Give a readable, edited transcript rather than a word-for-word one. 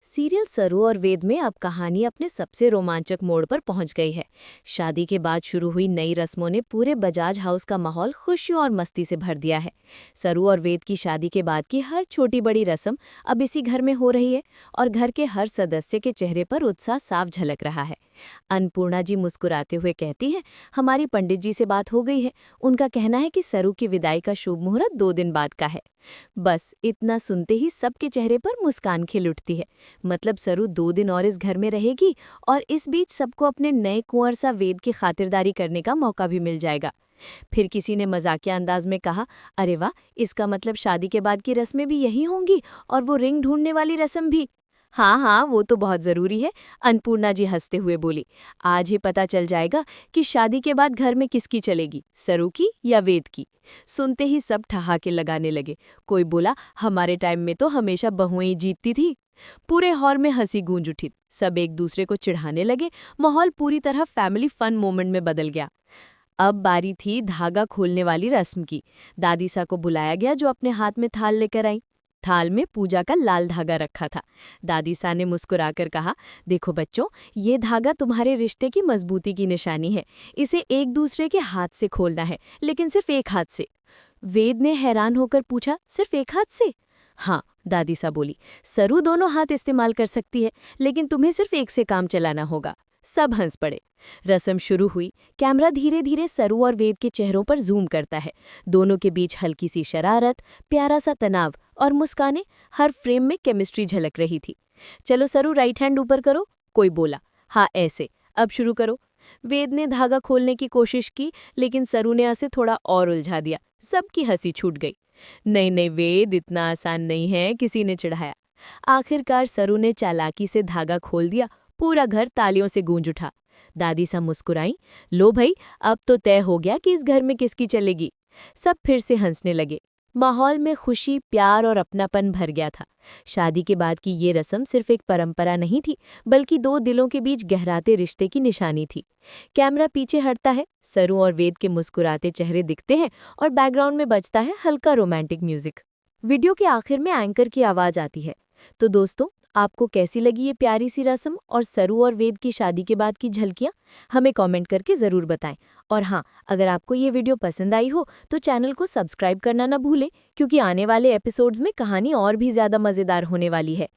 Serial सरु और वेद में अब कहानी अपने सबसे रोमांचक मोड़ पर पहुंच गई है। शादी के बाद शुरू हुई नई रस्मों ने पूरे बजाज हाउस का माहौल खुशियों और मस्ती से भर दिया है। सरु और वेद की शादी के बाद की हर छोटी बड़ी रस्म अब इसी घर में हो रही है और घर के हर सदस्य के चेहरे पर उत्साह साफ झलक रहा है। अन्नपूर्णा जी मुस्कुराते हुए कहती हैं, हमारी पंडित जी से बात हो गई है। उनका कहना है कि सरु की विदाई का शुभ मुहूर्त 2 दिन बाद का है। बस इतना सुनते ही सबके चेहरे पर मुस्कान खिल उठती है। मतलब सरू 2 दिन और इस घर में रहेगी और इस बीच सबको अपने नए कुंवर सा वेद की खातिरदारी करने का मौका भी मिल जाएगा। फिर किसी ने मजाकिया अंदाज में कहा, अरे वाह, इसका मतलब शादी के बाद की रस्में भी यही होंगी और वो रिंग ढूंढने वाली रस्म भी। हाँ हाँ, वो तो बहुत जरूरी है। अन्नपूर्णा जी हंसते हुए बोली, आज ही पता चल जाएगा कि शादी के बाद घर में किसकी चलेगी, सरू की या वेद की। सुनते ही सब ठहाके लगाने लगे। कोई बोला, हमारे टाइम में तो हमेशा बहुएं ही जीतती थी। पूरे हॉल में हंसी गूंज उठी। सब एक दूसरे को चिढ़ाने लगे। माहौल पूरी तरह फैमिली फन मोमेंट में बदल गया। अब बारी थी धागा खोलने वाली रस्म की। दादी सा को बुलाया गया, जो अपने हाथ में थाल लेकर आई। थाल में पूजा का लाल धागा रखा था। दादी सा ने मुस्कुराकर कहा, देखो बच्चों, ये धागा तुम्हारे रिश्ते की मजबूती की निशानी है। इसे एक दूसरे के हाथ से खोलना है, लेकिन सिर्फ एक हाथ से। वेद ने हैरान होकर पूछा, सिर्फ एक हाथ से? हाँ, दादी सा बोली, सरू दोनों हाथ इस्तेमाल कर सकती है, लेकिन तुम्हें सिर्फ एक से काम चलाना होगा। सब हंस पड़े। रस्म शुरू हुई। कैमरा धीरे धीरे सरू और वेद के चेहरों पर जूम करता है। दोनों के बीच हल्की सी शरारत, प्यारा सा तनाव और मुस्कानें, हर फ्रेम में केमिस्ट्री झलक रही थी। चलो सरू, राइट हैंड ऊपर करो, कोई बोला। हाँ ऐसे, अब शुरू करो। वेद ने धागा खोलने की कोशिश की, लेकिन सरू ने उसे थोड़ा और उलझा दिया। सबकी हंसी छूट गई। नहीं नहीं वेद, इतना आसान नहीं है, किसी ने चिढ़ाया। आखिरकार सरू ने चालाकी से धागा खोल दिया। पूरा घर तालियों से गूंज उठा। दादी सा मुस्कुराई, लो भाई, अब तो तय हो गया कि इस घर में किसकी चलेगी। सब फिर से हंसने लगे। माहौल में खुशी, प्यार और अपनापन भर गया था। शादी के बाद की ये रस्म सिर्फ एक परंपरा नहीं थी, बल्कि दो दिलों के बीच गहराते रिश्ते की निशानी थी। कैमरा पीछे हटता है, सरू और वेद के मुस्कुराते चेहरे दिखते हैं और बैकग्राउंड में बजता है हल्का रोमांटिक म्यूजिक। वीडियो के आखिर में एंकर की आवाज आती है। तो दोस्तों, आपको कैसी लगी ये प्यारी सी रस्म और सरू और वेद की शादी के बाद की झलकियां? हमें कमेंट करके ज़रूर बताएं। और हाँ, अगर आपको ये वीडियो पसंद आई हो तो चैनल को सब्सक्राइब करना ना भूलें, क्योंकि आने वाले एपिसोड्स में कहानी और भी ज़्यादा मज़ेदार होने वाली है।